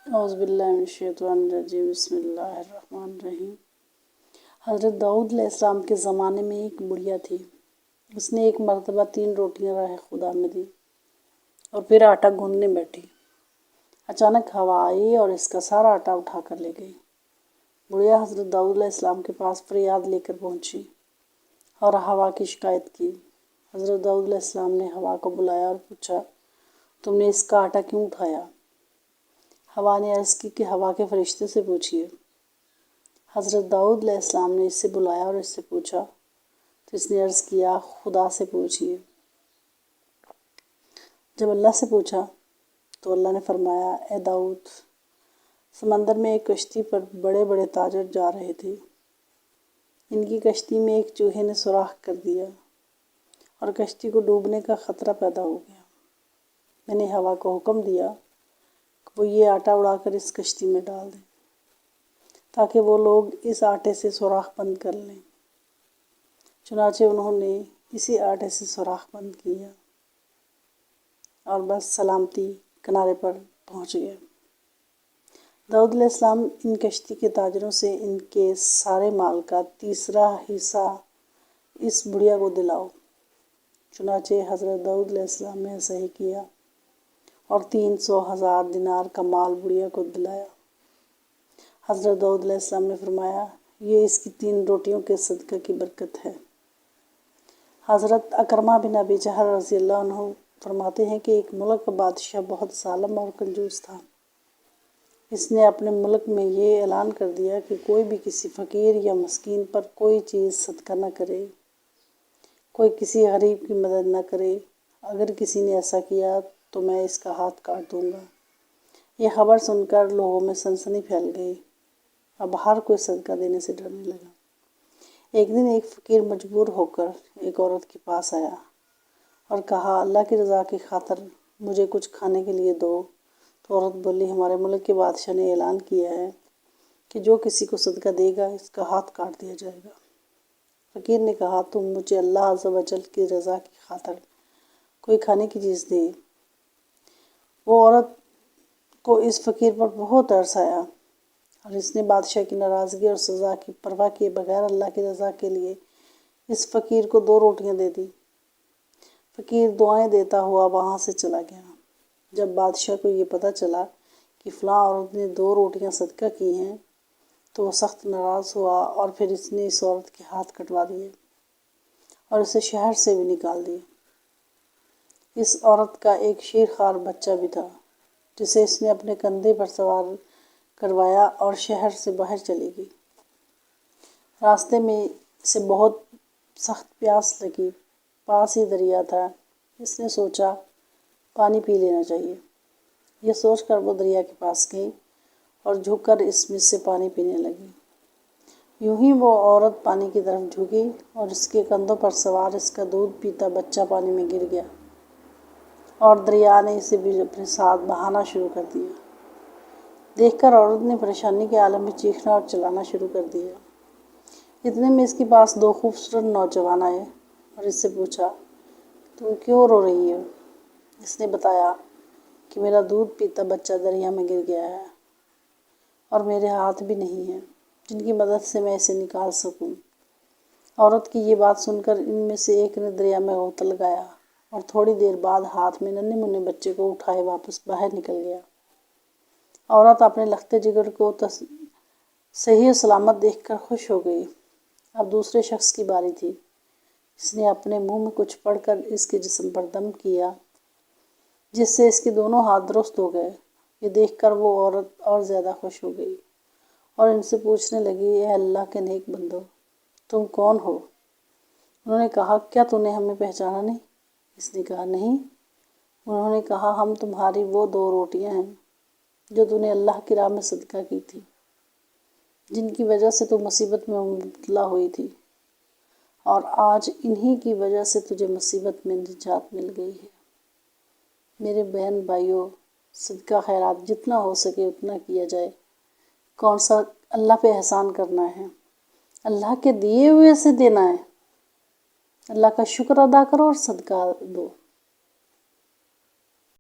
اعوذ باللہ من الشیطان الرجیم، بسم اللہ الرحمن الرحیم۔ حضرت داؤد علیہ السلام کے زمانے میں ایک بڑھیا تھی۔ اس نے ایک مرتبہ 3 روٹیاں راہ خدا میں دی اور پھر آٹا گوندنے بیٹھی۔ اچانک ہوا آئی اور اس کا سارا آٹا اٹھا کر لے گئی۔ بڑھیا حضرت داؤد علیہ السلام کے پاس فریاد لے کر پہنچی اور ہوا کی شکایت کی۔ حضرت داؤد علیہ السلام نے ہوا کو بلایا اور پوچھا، تم نے اس کا آٹا کیوں اٹھایا؟ ہوا نے عرض کی کہ ہوا کے فرشتے سے پوچھیے۔ حضرت داؤد علیہ السلام نے اس سے بلایا اور اس سے پوچھا تو اس نے عرض کیا، خدا سے پوچھیے۔ جب اللہ سے پوچھا تو اللہ نے فرمایا، اے داؤد، سمندر میں ایک کشتی پر بڑے بڑے تاجر جا رہے تھے۔ ان کی کشتی میں ایک چوہے نے سوراخ کر دیا اور کشتی کو ڈوبنے کا خطرہ پیدا ہو گیا۔ میں نے ہوا کو حکم دیا کہ وہ یہ آٹا اڑا کر اس کشتی میں ڈال دیں تاکہ وہ لوگ اس آٹے سے سوراخ بند کر لیں۔ چنانچہ انہوں نے اسی آٹے سے سوراخ بند کیا اور بس سلامتی کنارے پر پہنچ گئے۔ داؤد علیہ السلام، ان کشتی کے تاجروں سے ان کے سارے مال کا 3 حصہ اس بڑھیا کو دلاؤ۔ چنانچہ حضرت داؤد علیہ السلام نے ایسا ہی کیا اور 300,000 دینار کا مال بڑھیا کو دلایا۔ حضرت داؤد علیہ السلام نے فرمایا، یہ اس کی 3 روٹیوں کے صدقہ کی برکت ہے۔ حضرت اکرمہ بن ابی جہل رضی اللہ عنہ فرماتے ہیں کہ ایک ملک کا بادشاہ بہت ظالم اور کنجوس تھا۔ اس نے اپنے ملک میں یہ اعلان کر دیا کہ کوئی بھی کسی فقیر یا مسکین پر کوئی چیز صدقہ نہ کرے، کوئی کسی غریب کی مدد نہ کرے۔ اگر کسی نے ایسا کیا تو میں اس کا ہاتھ کاٹ دوں گا۔ یہ خبر سن کر لوگوں میں سنسنی پھیل گئی۔ اب ہر کوئی صدقہ دینے سے ڈرنے لگا۔ ایک دن ایک فقیر مجبور ہو کر ایک عورت کے پاس آیا اور کہا، اللہ کی رضا کی خاطر مجھے کچھ کھانے کے لیے دو۔ تو عورت بولی، ہمارے ملک کے بادشاہ نے اعلان کیا ہے کہ جو کسی کو صدقہ دے گا اس کا ہاتھ کاٹ دیا جائے گا۔ فقیر نے کہا، تم مجھے اللہ عز و جل کی رضا کی خاطر کوئی کھانے کی چیز دے۔ وہ عورت کو اس فقیر پر بہت ترس آیا اور اس نے بادشاہ کی ناراضگی اور سزا کی پرواہ کیے بغیر اللہ کی رضا کے لیے اس فقیر کو 2 روٹیاں دے دی۔ فقیر دعائیں دیتا ہوا وہاں سے چلا گیا۔ جب بادشاہ کو یہ پتہ چلا کہ فلاں عورت نے 2 روٹیاں صدقہ کی ہیں تو وہ سخت ناراض ہوا اور پھر اس نے اس عورت کے ہاتھ کٹوا دیے اور اسے شہر سے بھی نکال دیا۔ اس عورت کا ایک شیرخوار بچہ بھی تھا جسے اس نے اپنے کندھے پر سوار کروایا اور شہر سے باہر چلی گئی۔ راستے میں اسے بہت سخت پیاس لگی، پاس ہی دریا تھا۔ اس نے سوچا پانی پی لینا چاہیے۔ یہ سوچ کر وہ دریا کے پاس گئی اور جھک کر اس میں سے پانی پینے لگی۔ یوں ہی وہ عورت پانی کی طرف جھکی اور اس کے کندھوں پر سوار اس کا دودھ پیتا بچہ پانی میں گر گیا اور دریا نے اسے بھی اپنے ساتھ بہانا شروع کر دیا۔ دیکھ کر عورت نے پریشانی کے عالم میں چیخنا اور چلانا شروع کر دیا۔ اتنے میں اس کے پاس 2 خوبصورت نوجوان آئے اور اس سے پوچھا، تم کیوں رو رہی ہو؟ اس نے بتایا کہ میرا دودھ پیتا بچہ دریا میں گر گیا ہے اور میرے ہاتھ بھی نہیں ہیں جن کی مدد سے میں اسے نکال سکوں۔ عورت کی یہ بات سن کر ان میں سے ایک نے دریا میں غوطہ لگایا اور تھوڑی دیر بعد ہاتھ میں ننھے منھے بچے کو اٹھائے واپس باہر نکل گیا۔ عورت اپنے لختے جگر کو صحیح و سلامت دیکھ کر خوش ہو گئی۔ اب دوسرے شخص کی باری تھی۔ اس نے اپنے منہ میں کچھ پڑھ کر اس کے جسم پر دم کیا جس سے اس کے دونوں ہاتھ درست ہو گئے۔ یہ دیکھ کر وہ عورت اور زیادہ خوش ہو گئی اور ان سے پوچھنے لگی، اے اللہ کے نیک بندو، تم کون ہو؟ انہوں نے کہا، کیا تو نے ہمیں پہچانا نہیں؟ اس نے کہا، نہیں۔ انہوں نے کہا، ہم تمہاری وہ 2 روٹیاں ہیں جو تو نے اللہ کی راہ میں صدقہ کی تھی، جن کی وجہ سے تو مصیبت میں مبتلا ہوئی تھی، اور آج انہی کی وجہ سے تجھے مصیبت میں نجات مل گئی ہے۔ میرے بہن بھائیوں، صدقہ خیرات جتنا ہو سکے اتنا کیا جائے۔ کون سا اللہ پہ احسان کرنا ہے؟ اللہ کے دیے ہوئے سے دینا ہے۔ اللہ کا شکر ادا کرو اور صدقہ دو۔